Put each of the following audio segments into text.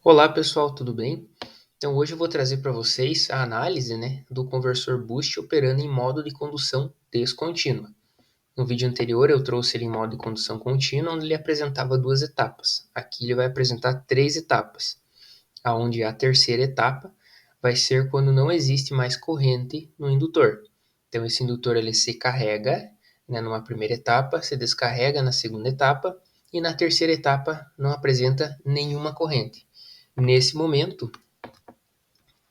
Olá pessoal, tudo bem? Então hoje eu vou trazer para vocês a análise, do conversor boost operando em modo de condução descontínua. No vídeo anterior eu trouxe ele em modo de condução contínua, onde ele apresentava duas etapas. Aqui ele vai apresentar três etapas, aonde a terceira etapa vai ser quando não existe mais corrente no indutor. Então esse indutor ele se carrega, numa primeira etapa, se descarrega na segunda etapa e na terceira etapa não apresenta nenhuma corrente. Nesse momento,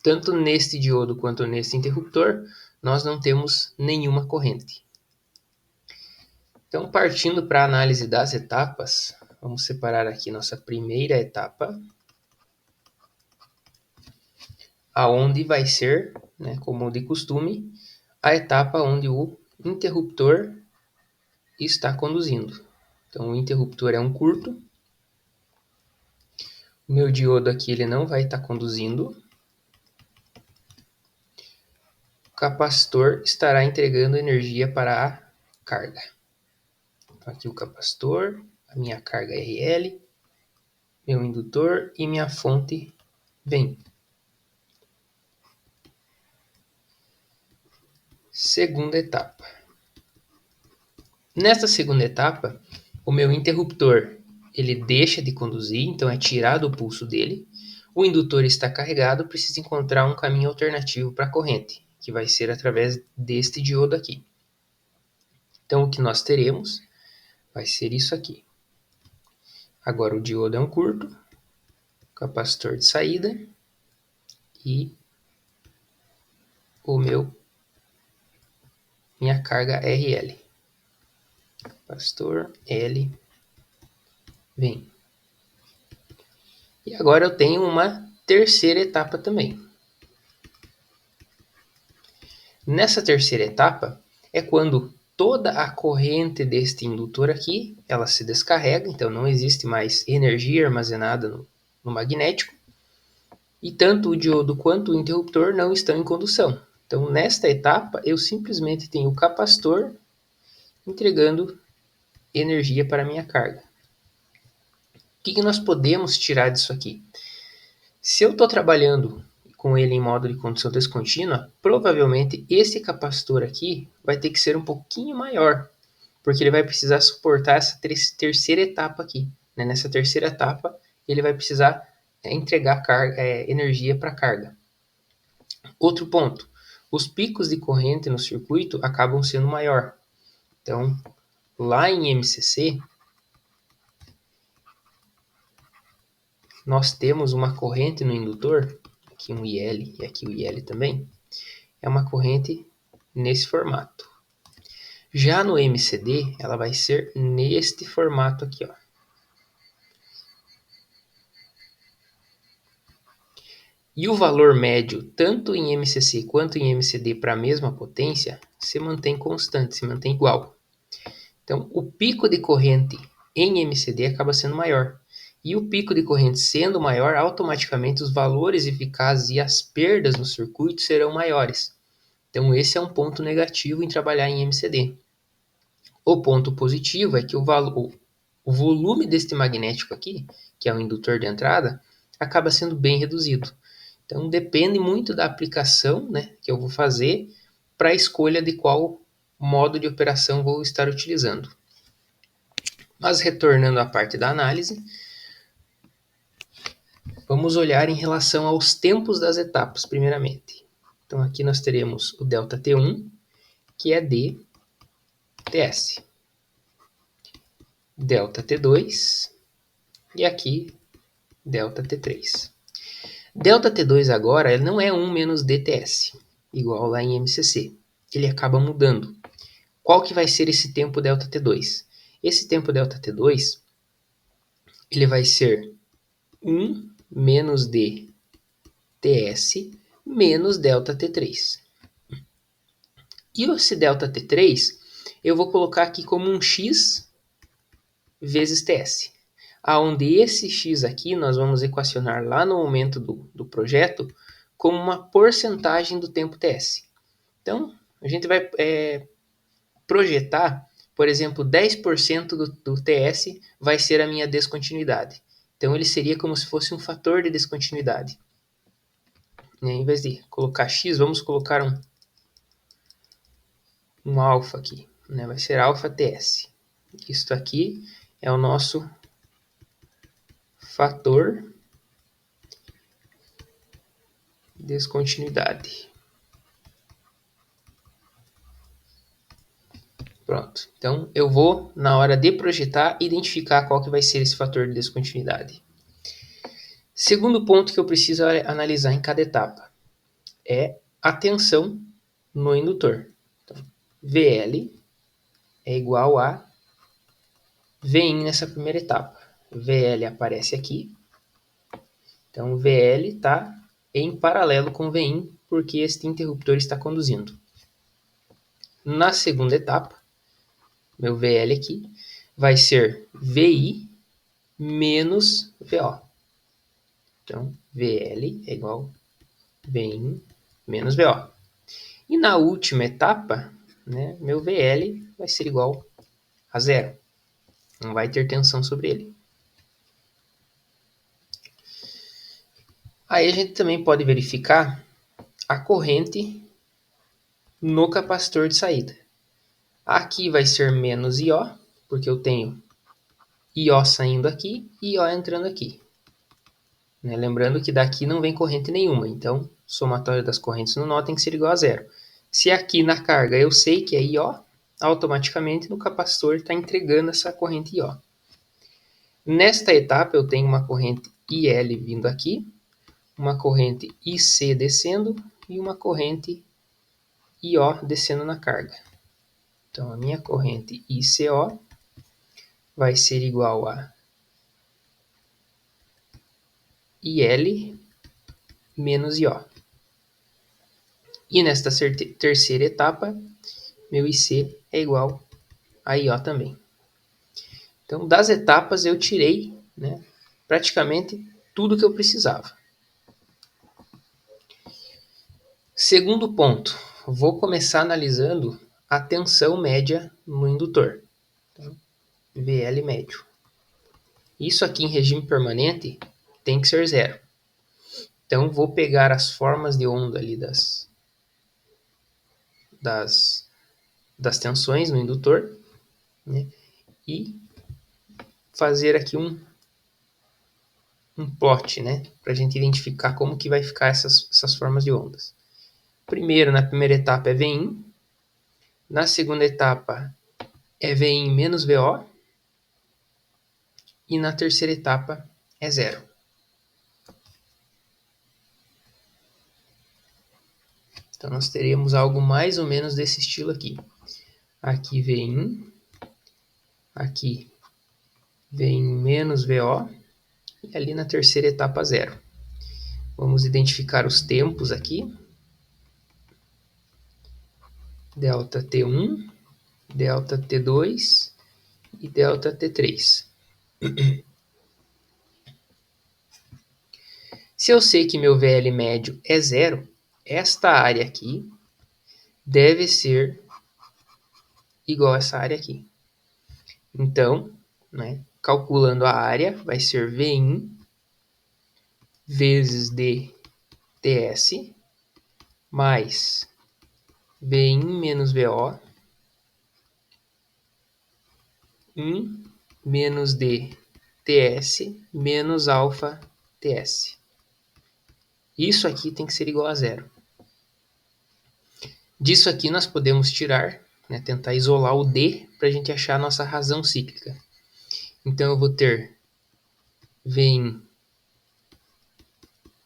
tanto neste diodo quanto nesse interruptor, nós não temos nenhuma corrente. Então, partindo para a análise das etapas, vamos separar aqui nossa primeira etapa, aonde vai ser, como de costume, a etapa onde o interruptor está conduzindo. Então, o interruptor é um curto, o meu diodo aqui ele não vai estar conduzindo, o capacitor estará entregando energia para a carga. Então, aqui o capacitor, a minha carga RL, meu indutor e minha fonte vem. Segunda etapa. Nesta segunda etapa, o meu interruptor ele deixa de conduzir, então é tirado o pulso dele. O indutor está carregado, precisa encontrar um caminho alternativo para a corrente, que vai ser através deste diodo aqui. Então o que nós teremos vai ser isso aqui. Agora o diodo é um curto, capacitor de saída e o minha carga RL. Capacitor L vem. E agora eu tenho uma terceira etapa também. Nessa terceira etapa é quando toda a corrente deste indutor aqui, ela se descarrega, então não existe mais energia armazenada no magnético, e tanto o diodo quanto o interruptor não estão em condução. Então, nesta etapa, eu simplesmente tenho o capacitor entregando energia para a minha carga. O que nós podemos tirar disso aqui? Se eu estou trabalhando com ele em modo de condução descontínua, provavelmente esse capacitor aqui vai ter que ser um pouquinho maior, porque ele vai precisar suportar essa terceira etapa aqui. Nessa terceira etapa, ele vai precisar entregar energia para a carga. Outro ponto, os picos de corrente no circuito acabam sendo maior. Então, lá em MCC, nós temos uma corrente no indutor, aqui um IL e aqui o IL também, é uma corrente nesse formato. Já no MCD, ela vai ser neste formato aqui, ó. E o valor médio, tanto em MCC quanto em MCD para a mesma potência, se mantém constante, se mantém igual. Então, o pico de corrente em MCD acaba sendo maior. E o pico de corrente sendo maior, automaticamente os valores eficazes e as perdas no circuito serão maiores. Então, esse é um ponto negativo em trabalhar em MCD. O ponto positivo é que o volume deste magnético aqui, que é o indutor de entrada, acaba sendo bem reduzido. Então, depende muito da aplicação que eu vou fazer para a escolha de qual modo de operação vou estar utilizando. Mas retornando à parte da análise, vamos olhar em relação aos tempos das etapas, primeiramente. Então, aqui nós teremos o ΔT1, que é de TS. ΔT2 e aqui ΔT3. ΔT2 agora ele não é 1 menos DTS, igual lá em MCC. Ele acaba mudando. Qual que vai ser esse tempo ΔT2? Esse tempo ΔT2 ele vai ser 1 menos DTS menos ΔT3. E esse ΔT3 eu vou colocar aqui como um x vezes TS. Aonde esse x aqui nós vamos equacionar lá no momento do projeto como uma porcentagem do tempo TS. Então, a gente vai projetar, por exemplo, 10% do TS vai ser a minha descontinuidade. Então ele seria como se fosse um fator de descontinuidade. E aí, em vez de colocar x, vamos colocar um alfa aqui, né? Vai ser alfa TS. Isto aqui é o nosso fator descontinuidade. Pronto. Então, eu vou, na hora de projetar, identificar qual que vai ser esse fator de descontinuidade. Segundo ponto que eu preciso analisar em cada etapa é a tensão no indutor. Então, VL é igual a Vin nessa primeira etapa. VL aparece aqui. Então, VL está em paralelo com Vin, porque este interruptor está conduzindo. Na segunda etapa, meu VL aqui vai ser VI menos VO. Então, VL é igual a Vin menos VO. E na última etapa, né, meu VL vai ser igual a zero. Não vai ter tensão sobre ele. Aí a gente também pode verificar a corrente no capacitor de saída. Aqui vai ser menos IO, porque eu tenho IO saindo aqui e IO entrando aqui. Né? Lembrando que daqui não vem corrente nenhuma, então o somatório das correntes no nó tem que ser igual a zero. Se aqui na carga eu sei que é IO, automaticamente no capacitor está entregando essa corrente IO. Nesta etapa eu tenho uma corrente IL vindo aqui, uma corrente IC descendo e uma corrente IO descendo na carga. Então a minha corrente ICO vai ser igual a IL menos IO. E nesta terceira etapa, meu IC é igual a IO também. Então, das etapas eu tirei, né, praticamente tudo que eu precisava. Segundo ponto, vou começar analisando a tensão média no indutor. Então, VL médio. Isso aqui em regime permanente tem que ser zero. Então, vou pegar as formas de onda ali das tensões no indutor, né, e fazer aqui um plot, né, para a gente identificar como que vai ficar essas formas de ondas. Primeiro, na primeira etapa é Vin, na segunda etapa é Vin menos VO, e na terceira etapa é zero. Então, nós teremos algo mais ou menos desse estilo aqui. Aqui Vin, aqui Vin menos VO, e ali na terceira etapa zero. Vamos identificar os tempos aqui. Delta T1, delta T2 e delta T3. Se eu sei que meu VL médio é zero, esta área aqui deve ser igual a essa área aqui. Então, né, calculando a área, vai ser Vin vezes dTs mais Vin menos VO 1 menos dTs menos alfa TS. Isso aqui tem que ser igual a zero. Disso aqui nós podemos tirar, né, tentar isolar o D para a gente achar a nossa razão cíclica. Então eu vou ter Vin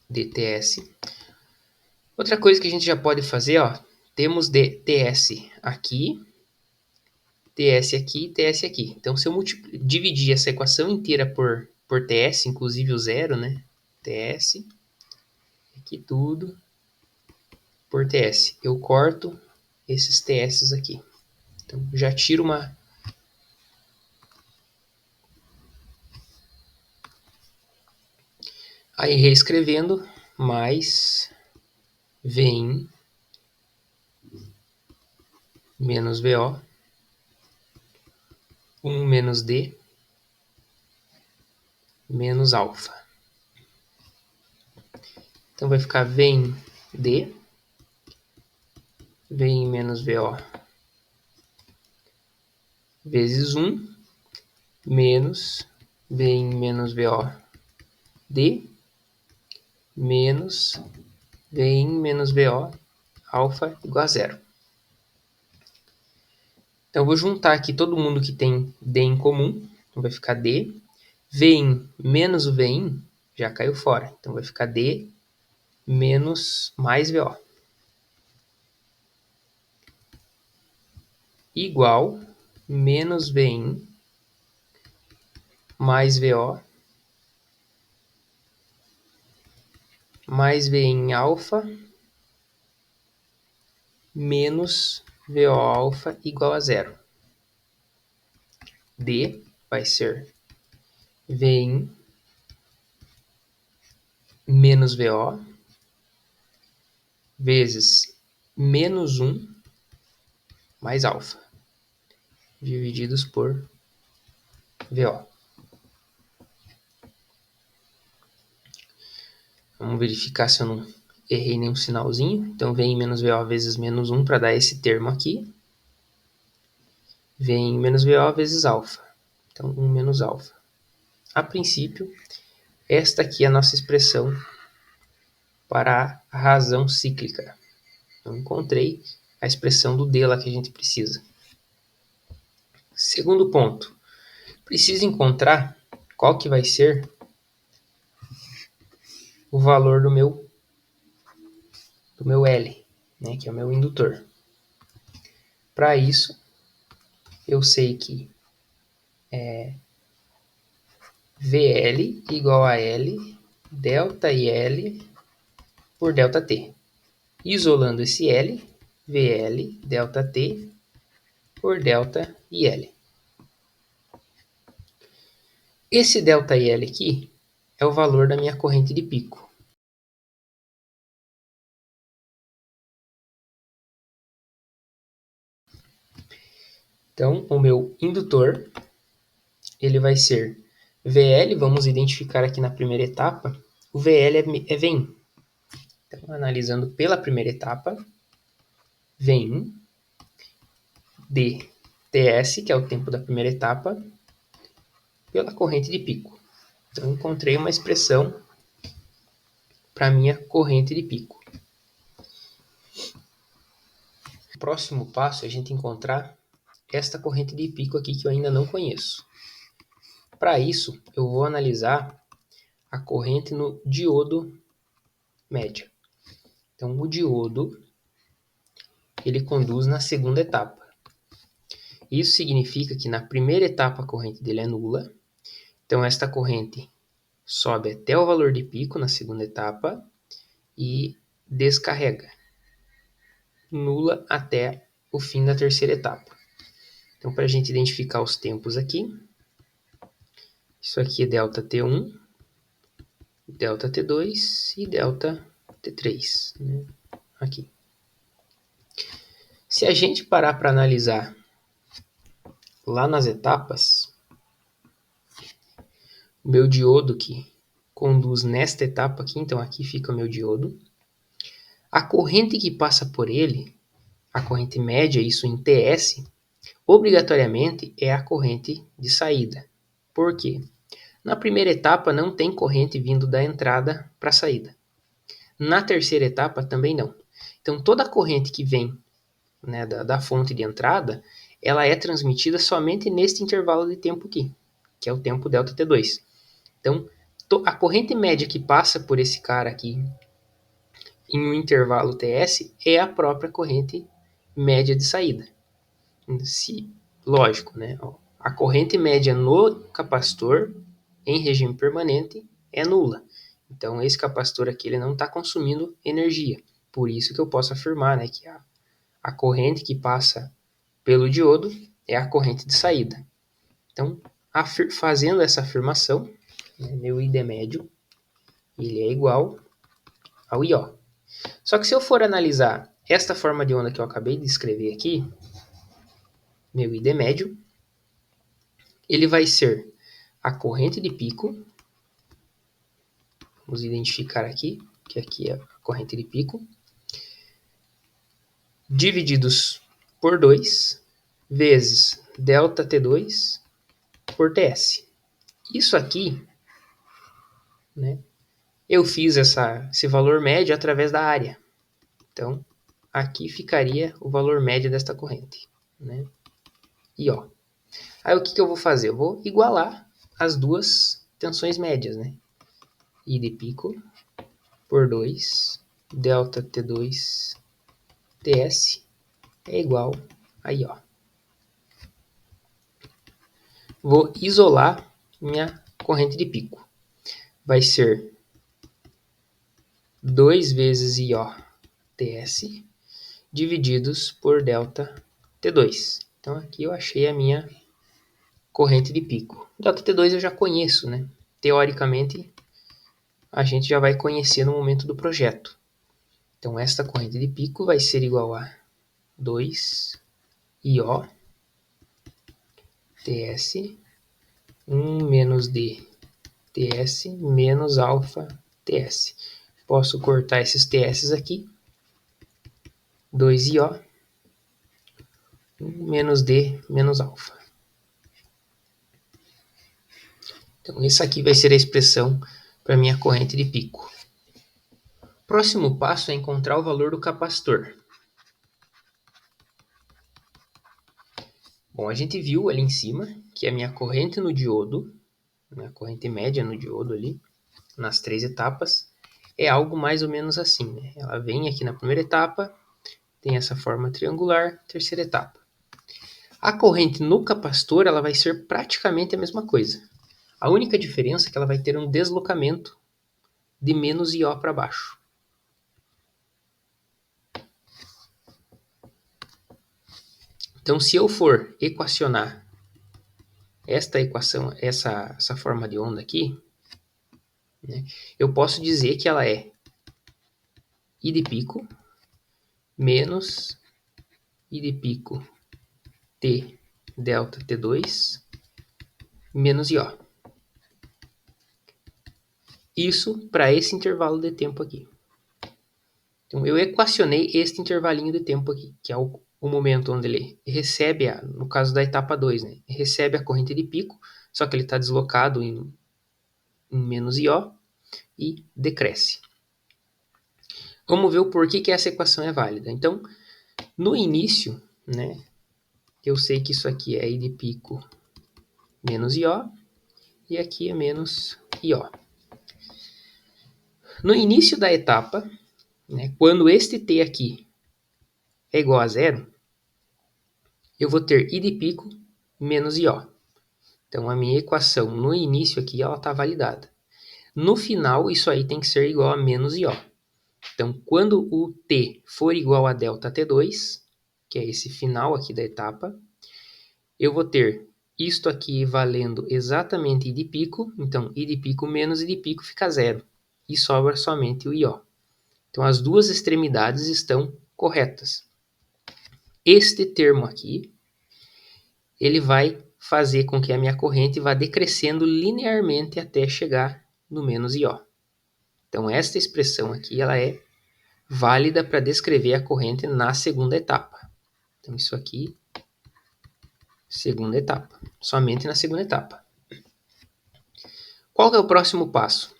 dTs. Outra coisa que a gente já pode fazer, ó, temos dTs aqui, TS aqui e TS aqui. Então se eu dividir essa equação inteira por TS, inclusive o zero, né, TS, aqui tudo, por TS. Eu corto esses TS aqui. Então já tiro uma... Aí reescrevendo, mais Vin menos VO 1 menos D menos alfa. Então vai ficar V em D, V em menos VO vezes 1 menos V em menos VO D menos V em menos VO alfa igual a zero. Então eu vou juntar aqui todo mundo que tem D em comum, então vai ficar D. V in menos o V in já caiu fora, então vai ficar D menos mais VO. Igual menos V in mais VO mais V in alfa menos VO alfa igual a zero. D vai ser V in menos VO vezes menos 1 mais alfa, divididos por VO. Vamos verificar se eu não errei nenhum sinalzinho. Então, V em menos VO vezes menos 1 para dar esse termo aqui. V em menos VO vezes alfa. Então, 1 menos alfa. A princípio, esta aqui é a nossa expressão para a razão cíclica. Eu encontrei a expressão do D lá que a gente precisa. Segundo ponto, preciso encontrar qual que vai ser o valor do meu L, né, que é o meu indutor. Para isso, eu sei que VL igual a L, delta IL por delta T. Isolando esse L, VL delta T por delta IL. Esse delta IL aqui é o valor da minha corrente de pico. Então, o meu indutor, ele vai ser VL, vamos identificar aqui na primeira etapa, o VL é Vin. Então, analisando pela primeira etapa, Vin dTs, que é o tempo da primeira etapa, pela corrente de pico. Então, encontrei uma expressão para a minha corrente de pico. O próximo passo é a gente encontrar esta corrente de pico aqui que eu ainda não conheço. Para isso, eu vou analisar a corrente no diodo média. Então, o diodo, ele conduz na segunda etapa. Isso significa que na primeira etapa a corrente dele é nula. Então, esta corrente sobe até o valor de pico na segunda etapa e descarrega. Nula até o fim da terceira etapa. Então, para a gente identificar os tempos aqui, isso aqui é delta T1, delta T2 e delta T3, né? Aqui. Se a gente parar para analisar lá nas etapas, o meu diodo que conduz nesta etapa aqui, então aqui fica o meu diodo, a corrente que passa por ele, a corrente média, isso em TS, obrigatoriamente é a corrente de saída. Por quê? Na primeira etapa não tem corrente vindo da entrada para a saída. Na terceira etapa também não. Então toda a corrente que vem, né, da fonte de entrada, ela é transmitida somente neste intervalo de tempo aqui, que é o tempo delta T2. Então a corrente média que passa por esse cara aqui em um intervalo TS é a própria corrente média de saída. Lógico, né? A corrente média no capacitor em regime permanente é nula. Então, esse capacitor aqui ele não está consumindo energia. Por isso que eu posso afirmar, né, que a corrente que passa pelo diodo é a corrente de saída. Então, fazendo essa afirmação, né, meu ID médio ele é igual ao IO. Só que se eu for analisar esta forma de onda que eu acabei de escrever aqui, meu ID médio, ele vai ser a corrente de pico Vamos identificar aqui, que aqui é a corrente de pico, divididos por 2, vezes ΔT2 por TS. Isso aqui, né, eu fiz esse valor médio através da área. Então, aqui ficaria o valor médio desta corrente, né? E ó, aí o que eu vou fazer? Eu vou igualar as duas tensões médias, né? I de pico por 2, ΔT2 TS é igual aí, ó. Vou isolar minha corrente de pico. Vai ser 2 vezes IO TS divididos por delta T2. Então aqui eu achei a minha corrente de pico. Delta T2 eu já conheço, né? Teoricamente, a gente já vai conhecer no momento do projeto. Então esta corrente de pico vai ser igual a 2 IO TS 1 menos D TS menos alfa TS. Posso cortar esses TS aqui. 2IO menos D menos alfa. Então, essa aqui vai ser a expressão para a minha corrente de pico. Próximo passo é encontrar o valor do capacitor. Bom, a gente viu ali em cima que a minha corrente no diodo, minha corrente média no diodo ali, nas 3 etapas, é algo mais ou menos assim, né? Ela vem aqui na primeira etapa, tem essa forma triangular, terceira etapa. A corrente no capacitor ela vai ser praticamente a mesma coisa. A única diferença é que ela vai ter um deslocamento de menos IO para baixo. Então, se eu for equacionar esta equação, essa forma de onda aqui, né, eu posso dizer que ela é I de pico menos I de pico T delta T2 menos IO. Isso para esse intervalo de tempo aqui. Então, eu equacionei este intervalinho de tempo aqui, que é o momento onde ele recebe, no caso da etapa 2, né, recebe a corrente de pico, só que ele está deslocado em menos IO e decresce. Vamos ver o porquê que essa equação é válida. Então, no início, né, eu sei que isso aqui é I de pico menos IO e aqui é menos IO. No início da etapa, né, quando este T aqui é igual a zero, eu vou ter I de pico menos IO. Então, a minha equação no início aqui ela está validada. No final, isso aí tem que ser igual a menos IO. Então, quando o T for igual a delta T2, que é esse final aqui da etapa, eu vou ter isto aqui valendo exatamente I de pico. Então, I de pico menos I de pico fica zero. E sobra somente o IO. Então, as duas extremidades estão corretas. Este termo aqui, ele vai fazer com que a minha corrente vá decrescendo linearmente até chegar no menos IO. Então, esta expressão aqui ela é válida para descrever a corrente na segunda etapa. Então, isso aqui, segunda etapa. Somente na segunda etapa. Qual que é o próximo passo?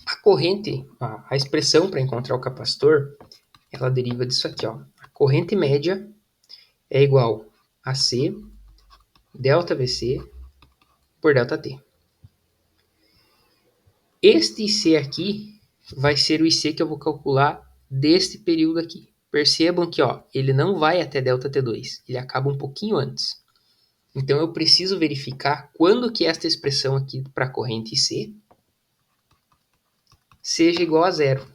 A corrente, a expressão para encontrar o capacitor, ela deriva disso aqui, ó. A corrente média é igual a C delta VC por delta T. Este IC aqui vai ser o IC que eu vou calcular deste período aqui. Percebam que ó, ele não vai até delta T2, ele acaba um pouquinho antes. Então eu preciso verificar quando que esta expressão aqui para a corrente IC seja igual a zero.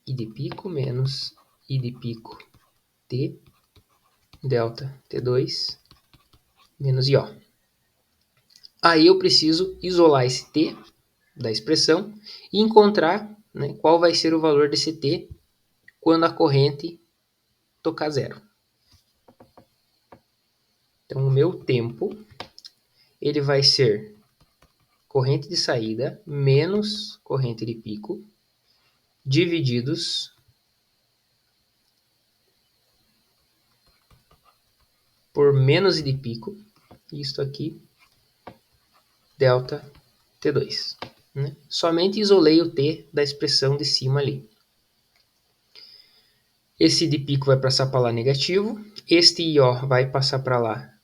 I de pico menos I de pico T delta T2 menos IO. Aí eu preciso isolar esse T da expressão e encontrar, né, qual vai ser o valor desse T quando a corrente tocar zero. Então o meu tempo ele vai ser corrente de saída menos corrente de pico, divididos por menos I de pico, isto aqui, delta T2. Né? Somente isolei o T da expressão de cima ali. Esse I de pico vai passar para lá negativo, este IO vai passar para lá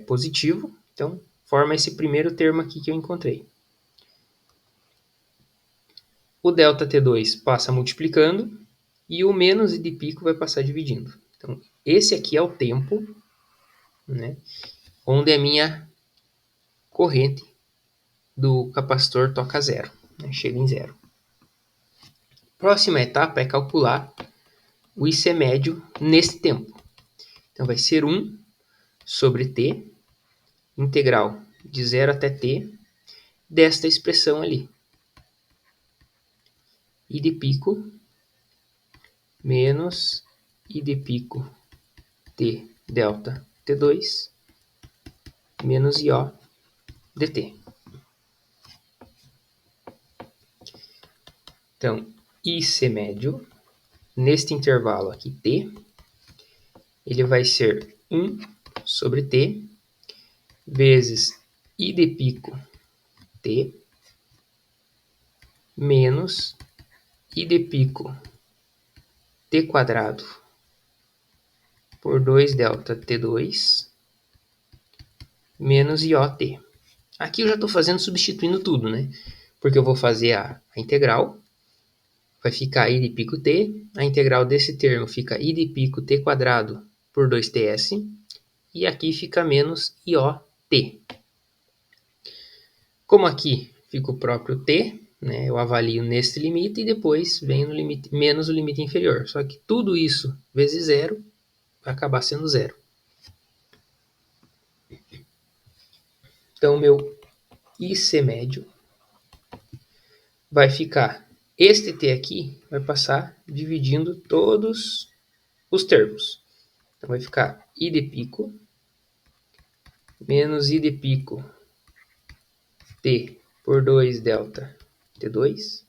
positivo, então forma esse primeiro termo aqui que eu encontrei. O delta T2 passa multiplicando e o menos I de pico vai passar dividindo. Então, esse aqui é o tempo, né, onde a minha corrente do capacitor toca zero, né, chega em zero. Próxima etapa é calcular o IC médio nesse tempo. Então, vai ser 1 sobre T, integral de 0 até T, desta expressão ali. I de pico menos I de pico T delta T2 menos IO dt. Então, IC médio, neste intervalo aqui T, ele vai ser 1 sobre T vezes I de pico T menos I de pico T quadrado por 2 delta T2 menos IOT. Aqui eu já estou fazendo substituindo tudo, né? Porque eu vou fazer a integral, vai ficar I de pico T, a integral desse termo fica I de pico T quadrado por 2TS, e aqui fica menos IOT. Como aqui fica o próprio T, né, eu avalio neste limite e depois venho no limite, menos o limite inferior. Só que tudo isso vezes zero vai acabar sendo zero. Então, meu IC médio vai ficar, este T aqui vai passar dividindo todos os termos. Então, vai ficar I de pico menos I de pico T por 2 delta T2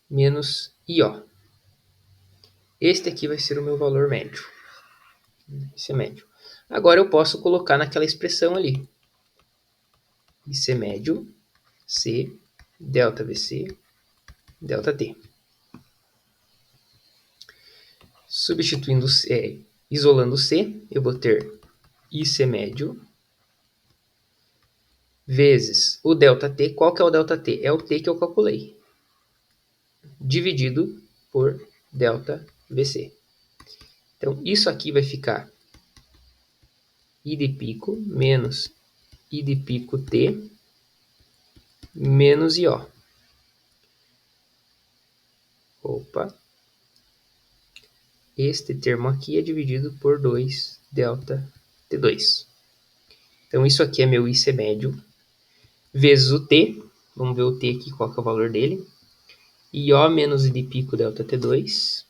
menos IO. Este aqui vai ser o meu valor médio. Esse é médio. Agora eu posso colocar naquela expressão ali. IC médio, C, delta VC, delta T. Substituindo C, isolando C, eu vou ter IC médio vezes o delta T. Qual que é o delta T? É o T que eu calculei. Dividido por delta VC. Então, isso aqui vai ficar I de pico menos I de pico T menos IO. Opa. Este termo aqui é dividido por 2 delta T2. Então, isso aqui é meu IC médio vezes o T. Vamos ver o T aqui, qual que é o valor dele. IO menos I de pico delta T2.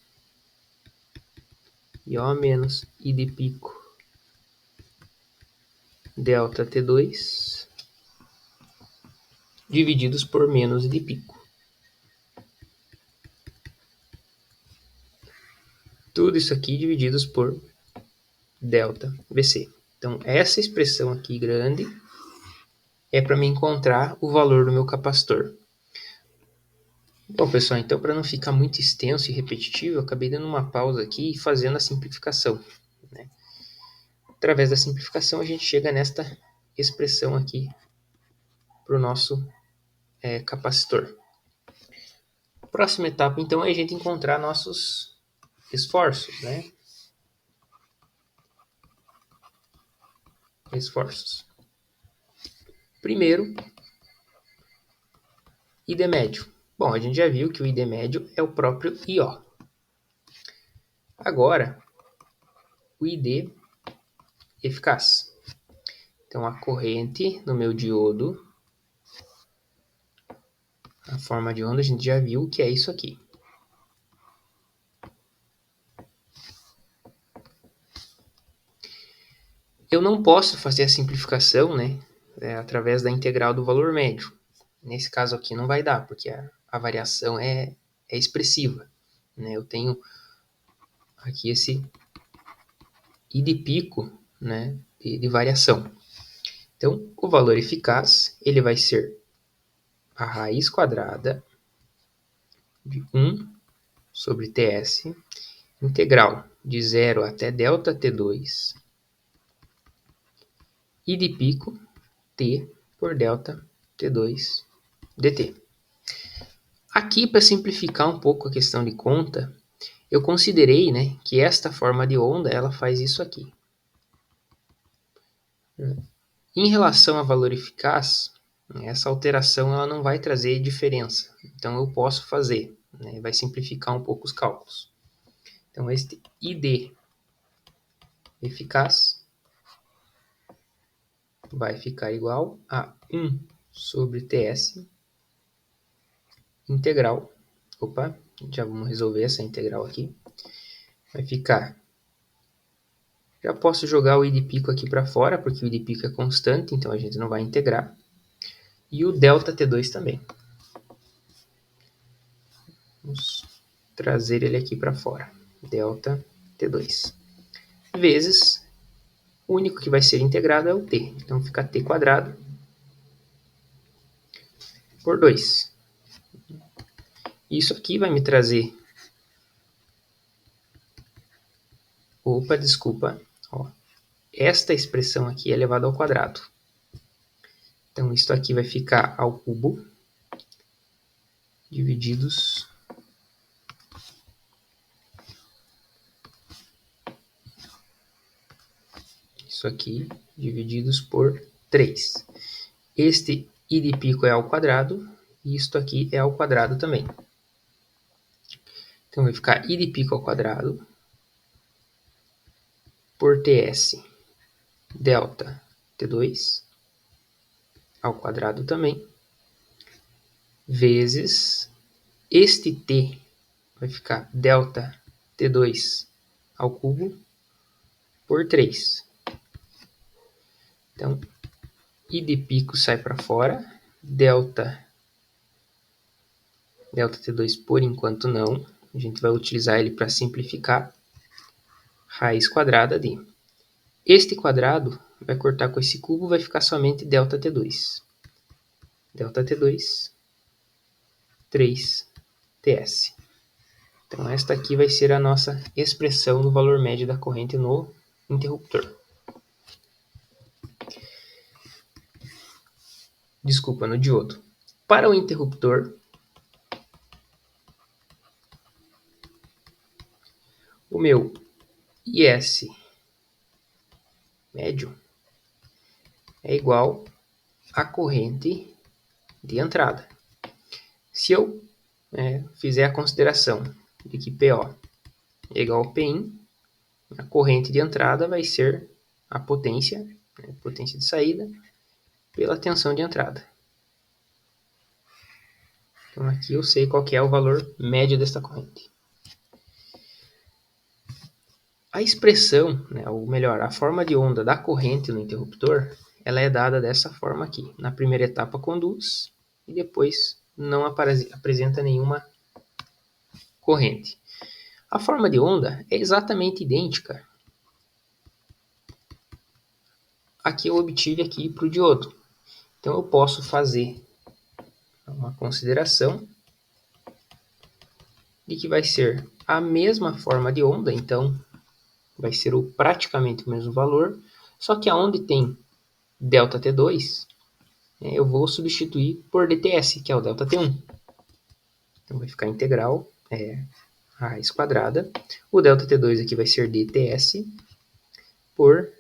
IO menos I de pico delta T2 divididos por menos I de pico. Tudo isso aqui divididos por delta VC. Então, essa expressão aqui grande é para me encontrar o valor do meu capacitor. Bom, pessoal, então para não ficar muito extenso e repetitivo, eu acabei dando uma pausa aqui e fazendo a simplificação. Né? Através da simplificação, a gente chega nesta expressão aqui para o nosso capacitor. A próxima etapa, então, é a gente encontrar nossos esforços. Né? Esforços. Primeiro, ID médio. Bom, a gente já viu que o ID médio é o próprio IO. Agora, o ID eficaz. Então, a corrente no meu diodo, a forma de onda, a gente já viu que é isso aqui. Eu não posso fazer a simplificação, né, através da integral do valor médio. Nesse caso aqui não vai dar, porque a variação é expressiva, né? Eu tenho aqui esse I de pico, né, de variação. Então, o valor eficaz ele vai ser a raiz quadrada de 1 sobre Ts, integral de 0 até ΔT2, I de pico, T por ΔT2 dt. Aqui, para simplificar um pouco a questão de conta, eu considerei, né, que esta forma de onda ela faz isso aqui. Em relação a valor eficaz, essa alteração ela não vai trazer diferença. Então, eu posso fazer, né, vai simplificar um pouco os cálculos. Então, este ID eficaz vai ficar igual a 1 sobre Ts integral. Opa, já vamos resolver essa integral aqui. Vai ficar... Já posso jogar o I de pico aqui para fora, porque o I de pico é constante, então a gente não vai integrar. E o ΔT2 também. Vamos trazer ele aqui para fora. ΔT2. Vezes, o único que vai ser integrado é o T. Então fica T quadrado por 2. Isso aqui vai me trazer... Opa, desculpa. Ó, esta expressão aqui é elevada ao quadrado. Então, isso aqui vai ficar ao cubo, divididos isso aqui, divididos por 3. Este I de pico é ao quadrado, e isto aqui é ao quadrado também. Então, vai ficar I de pico ao quadrado por Ts delta T2 ao quadrado também, vezes este T vai ficar delta T2 ao cubo por 3. Então, I de pico sai para fora, delta T2 por enquanto não, a gente vai utilizar ele para simplificar, raiz quadrada de... Este quadrado vai cortar com esse cubo, vai ficar somente ΔT2. ΔT2, 3Ts. Então, esta aqui vai ser a nossa expressão do valor médio da corrente no interruptor. Desculpa, no diodo. Para o interruptor, o meu IS médio é igual à corrente de entrada. Se eu fizer a consideração de que PO é igual a Pin, a corrente de entrada vai ser a potência, potência de saída, pela tensão de entrada. Então aqui eu sei qual que é o valor médio desta corrente. A expressão, ou melhor, a forma de onda da corrente no interruptor, ela é dada dessa forma aqui. Na primeira etapa conduz e depois não apresenta nenhuma corrente. A forma de onda é exatamente idêntica a que eu obtive aqui para o diodo. Então eu posso fazer uma consideração de que vai ser a mesma forma de onda, então vai ser praticamente o mesmo valor, só que aonde tem ΔT2, eu vou substituir por DTS, que é o ΔT1. Então vai ficar integral, raiz quadrada. O ΔT2 aqui vai ser DTS por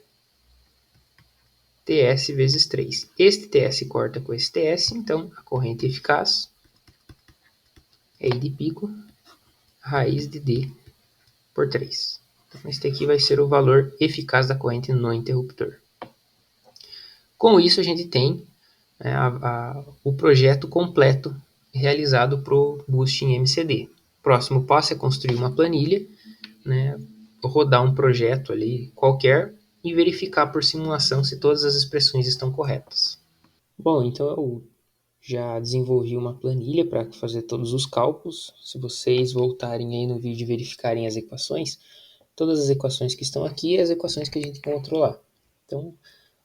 TS vezes 3. Este TS corta com esse TS, então a corrente eficaz é I de pico, raiz de D por 3. Então, este aqui vai ser o valor eficaz da corrente no interruptor. Com isso, a gente tem o projeto completo realizado para o Boosting MCD. O próximo passo é construir uma planilha, rodar um projeto ali qualquer e verificar por simulação se todas as expressões estão corretas. Bom, então eu já desenvolvi uma planilha para fazer todos os cálculos. Se vocês voltarem aí no vídeo e verificarem as equações, todas as equações que estão aqui é as equações que a gente encontrou lá. Então,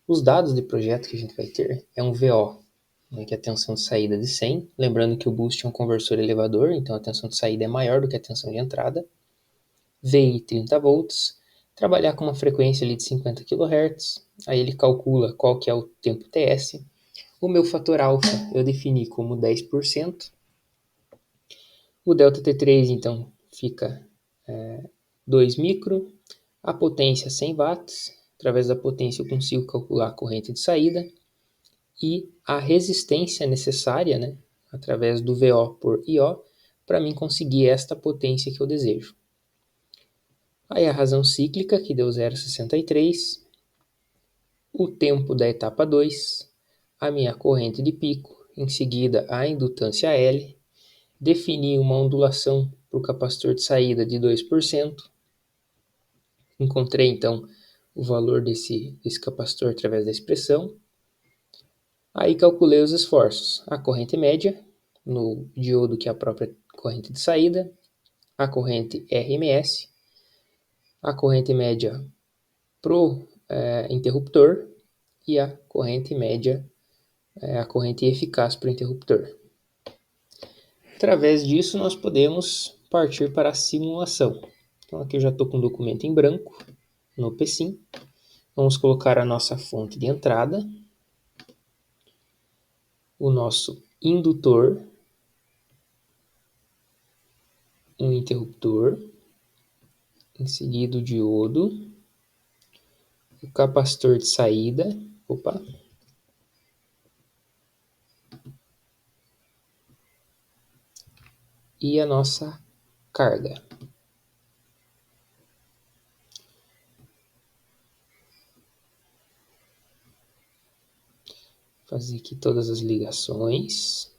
os dados de projeto que a gente vai ter é um VO, né, que é a tensão de saída de 100. Lembrando que o boost é um conversor elevador, então a tensão de saída é maior do que a tensão de entrada. VI 30 volts. Trabalhar com uma frequência ali de 50 kHz. Aí ele calcula qual que é o tempo TS. O meu fator alfa eu defini como 10%. O delta T3, então, fica 2 micro. A potência 100 watts. Através da potência eu consigo calcular a corrente de saída. E a resistência necessária, né, através do VO por IO, para mim conseguir esta potência que eu desejo. Aí a razão cíclica, que deu 0,63. O tempo da etapa 2, a minha corrente de pico, em seguida a indutância L, defini uma ondulação para o capacitor de saída de 2%, encontrei então o valor desse capacitor através da expressão, aí calculei os esforços, a corrente média no diodo que é a própria corrente de saída, a corrente RMS, a corrente média pro interruptor e a corrente média a corrente eficaz para o interruptor. Através disso, nós podemos partir para a simulação. Então, aqui eu já estou com o documento em branco, no PSIM. Vamos colocar a nossa fonte de entrada, o nosso indutor, um interruptor, em seguida o diodo, o capacitor de saída, e a nossa carga. Fazer aqui todas as ligações.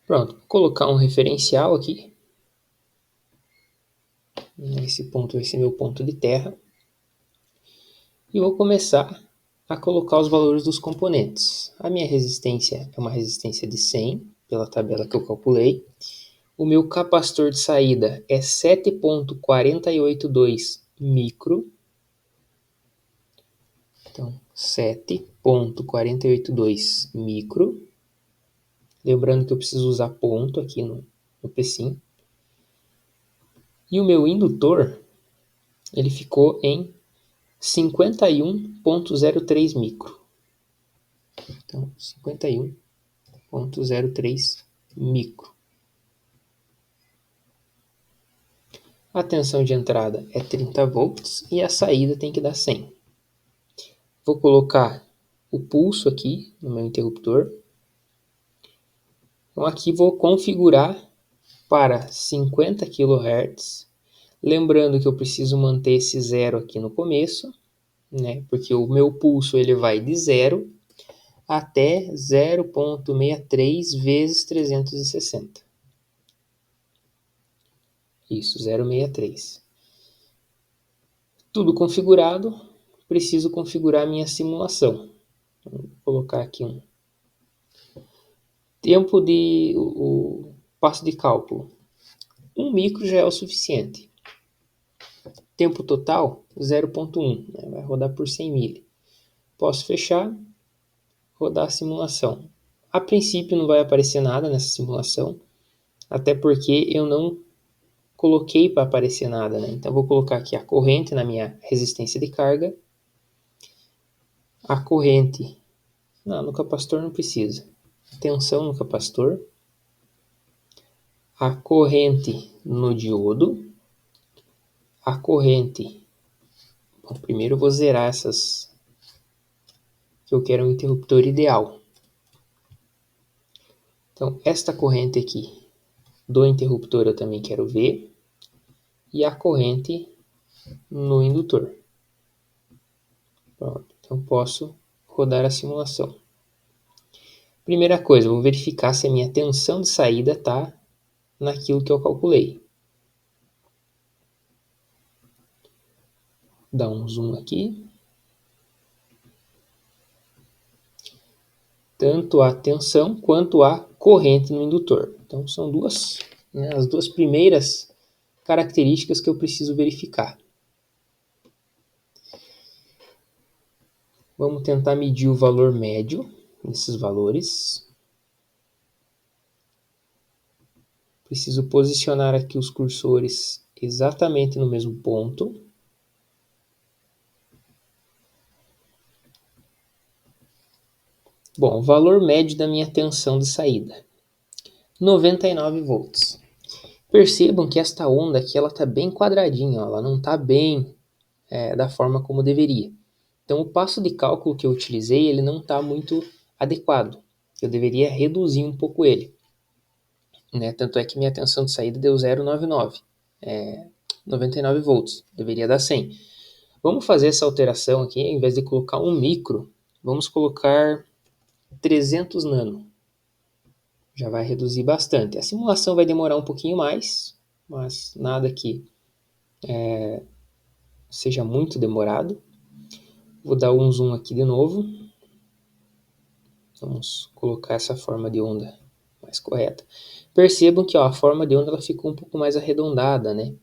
Pronto, vou colocar um referencial aqui. Esse ponto vai ser meu ponto de terra. E vou começar a colocar os valores dos componentes. A minha resistência é uma resistência de 100, pela tabela que eu calculei. O meu capacitor de saída é 7.482 micro. Então, 7.482 micro. Lembrando que eu preciso usar ponto aqui no PSIM. E o meu indutor, ele ficou em 51.03 micro. Então, 51.03 micro. A tensão de entrada é 30 volts e a saída tem que dar 100. Vou colocar o pulso aqui no meu interruptor. Então aqui vou configurar para 50 kHz. Lembrando que eu preciso manter esse zero aqui no começo, né? Porque o meu pulso ele vai de 0 até 0.63 vezes 360. Isso, 0,63. Tudo configurado, preciso configurar minha simulação. Vou colocar aqui um tempo de o passo de cálculo. 1 micro já é o suficiente. Tempo total 0.1, né? Vai rodar por 100 mil. Posso fechar, rodar a simulação. A princípio não vai aparecer nada nessa simulação, até porque eu não coloquei para aparecer nada, né? Então vou colocar aqui a corrente na minha resistência de carga, a corrente, não, no capacitor não precisa, tensão no capacitor, a corrente no diodo, a corrente, bom, primeiro eu vou zerar essas, que eu quero um interruptor ideal. Então esta corrente aqui do interruptor eu também quero ver, e a corrente no indutor. Pronto, então posso rodar a simulação. Primeira coisa, eu vou verificar se a minha tensão de saída está naquilo que eu calculei. Dá um zoom aqui. Tanto a tensão quanto a corrente no indutor. Então são as duas primeiras características que eu preciso verificar. Vamos tentar medir o valor médio desses valores. Preciso posicionar aqui os cursores exatamente no mesmo ponto. Bom, o valor médio da minha tensão de saída, 99 volts. Percebam que esta onda aqui está bem quadradinha, ela não está bem da forma como deveria. Então o passo de cálculo que eu utilizei ele não está muito adequado. Eu deveria reduzir um pouco ele. Tanto é que minha tensão de saída deu 0,99. 99 volts, deveria dar 100. Vamos fazer essa alteração aqui, em vez de colocar 1 micro, vamos colocar 300 nano. Já vai reduzir bastante. A simulação vai demorar um pouquinho mais, mas nada que seja muito demorado. Vou dar um zoom aqui de novo. Vamos colocar essa forma de onda mais correta. Percebam que a forma de onda ela ficou um pouco mais arredondada, né?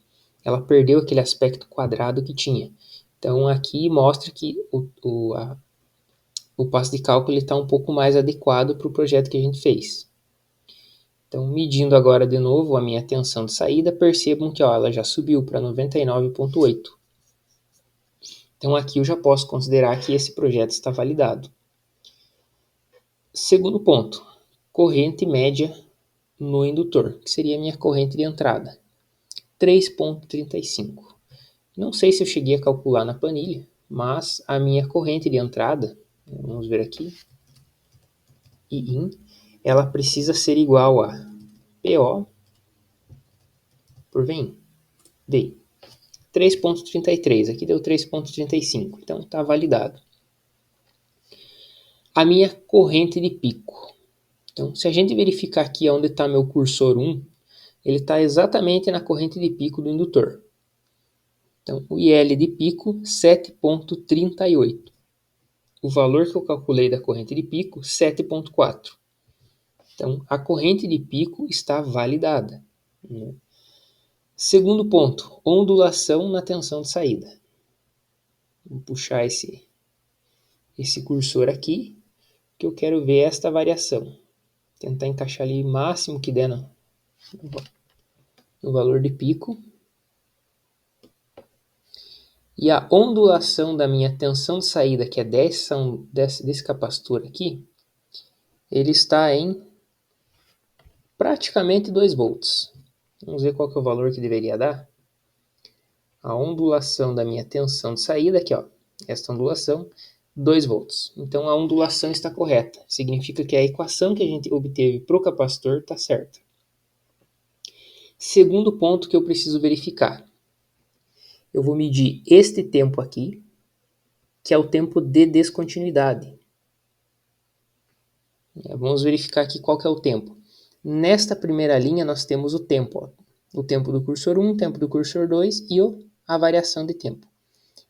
Ela perdeu aquele aspecto quadrado que tinha. Então aqui mostra que o passo de cálculo está um pouco mais adequado para o projeto que a gente fez. Então, medindo agora de novo a minha tensão de saída, percebam que ela já subiu para 99,8. Então aqui eu já posso considerar que esse projeto está validado. Segundo ponto, corrente média no indutor, que seria a minha corrente de entrada, 3,35. Não sei se eu cheguei a calcular na planilha, mas a minha corrente de entrada, vamos ver aqui, Iin, ela precisa ser igual a PO por VIN. Dei 3,33, aqui deu 3,35, então está validado. A minha corrente de pico. Então, se a gente verificar aqui onde está meu cursor 1, ele está exatamente na corrente de pico do indutor. Então, o IL de pico, 7,38. O valor que eu calculei da corrente de pico, 7,4. Então, a corrente de pico está validada. Segundo ponto, ondulação na tensão de saída. Vou puxar esse cursor aqui, que eu quero ver esta variação. Tentar encaixar ali o máximo que der no valor de pico. E a ondulação da minha tensão de saída, que é desse capacitor aqui, ele está em praticamente 2 volts. Vamos ver qual que é o valor que deveria dar. A ondulação da minha tensão de saída, aqui, esta ondulação, 2 volts. Então a ondulação está correta. Significa que a equação que a gente obteve para o capacitor está certa. Segundo ponto que eu preciso verificar. Eu vou medir este tempo aqui, que é o tempo de descontinuidade. Vamos verificar aqui qual que é o tempo. Nesta primeira linha nós temos o tempo. O tempo do cursor 1, o tempo do cursor 2 e a variação de tempo.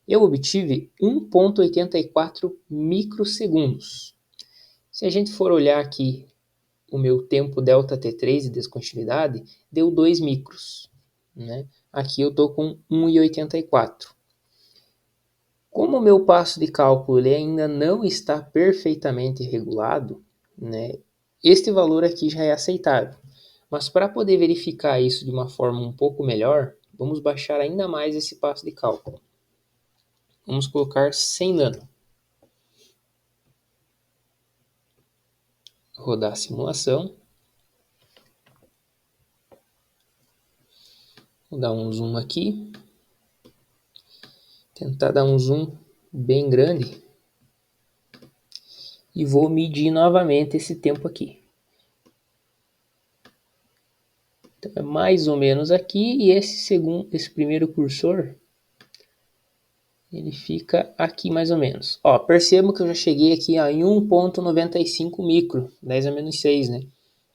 Eu obtive 1,84 microsegundos. Se a gente for olhar aqui o meu tempo ΔT3 de descontinuidade, deu 2 micros. Aqui eu estou com 1,84. Como o meu passo de cálculo ele ainda não está perfeitamente regulado, este valor aqui já é aceitável. Mas para poder verificar isso de uma forma um pouco melhor, vamos baixar ainda mais esse passo de cálculo. Vamos colocar 100 nano. Rodar a simulação. Vou dar um zoom aqui. Tentar dar um zoom bem grande. E vou medir novamente esse tempo aqui. Então é mais ou menos aqui. E esse primeiro cursor Ele fica aqui mais ou menos. Ó, percebo que eu já cheguei aqui em 1,95 micro, 10 a menos 6, né?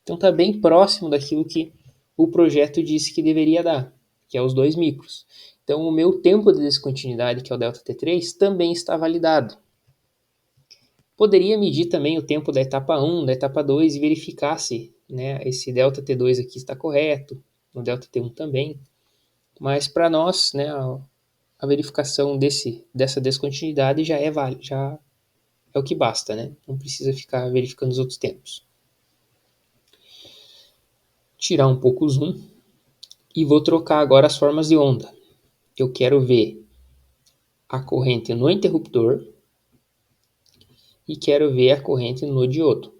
Então está bem próximo daquilo que o projeto disse que deveria dar, que é os 2 micros. Então o meu tempo de descontinuidade, que é o ΔT3, também está validado. Poderia medir também o tempo da etapa 1, da etapa 2 e verificar se, né, esse ΔT2 aqui está correto, no ΔT1 também. Mas para nós, né, a verificação dessa descontinuidade já é válida, já é o que basta, né? Não precisa ficar verificando os outros tempos. Tirar um pouco o zoom e vou trocar agora as formas de onda. Eu quero ver a corrente no interruptor e quero ver a corrente no diodo.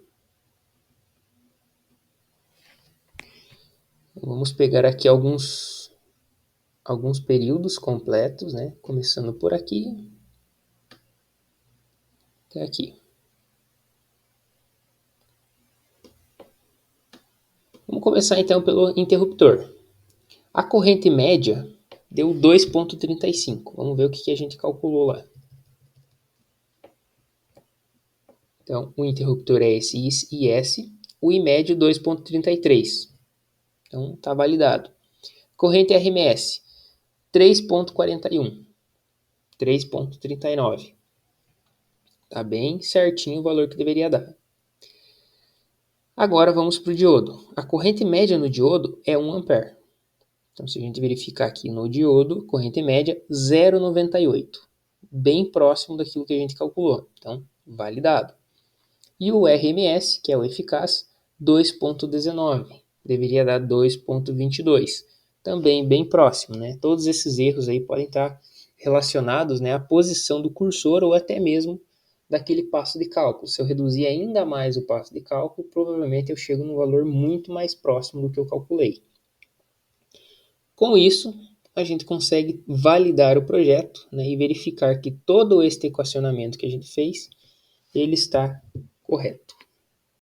Vamos pegar aqui alguns períodos completos, né? Começando por aqui até aqui. Vamos começar então pelo interruptor. A corrente média deu 2,35. Vamos ver o que a gente calculou lá. Então, o interruptor é esse IS, o I médio 2,33. Então, está validado. Corrente RMS, 3,41. 3,39. Está bem certinho o valor que deveria dar. Agora vamos para o diodo. A corrente média no diodo é 1 ampere. Então, se a gente verificar aqui no diodo, corrente média 0,98. Bem próximo daquilo que a gente calculou. Então, validado. E o RMS, que é o eficaz, 2,19. Deveria dar 2,22. Também bem próximo, né? Todos esses erros aí podem estar relacionados, né, à posição do cursor ou até mesmo daquele passo de cálculo. Se eu reduzir ainda mais o passo de cálculo, provavelmente eu chego num valor muito mais próximo do que eu calculei. Com isso, a gente consegue validar o projeto, né, e verificar que todo este equacionamento que a gente fez, ele está correto.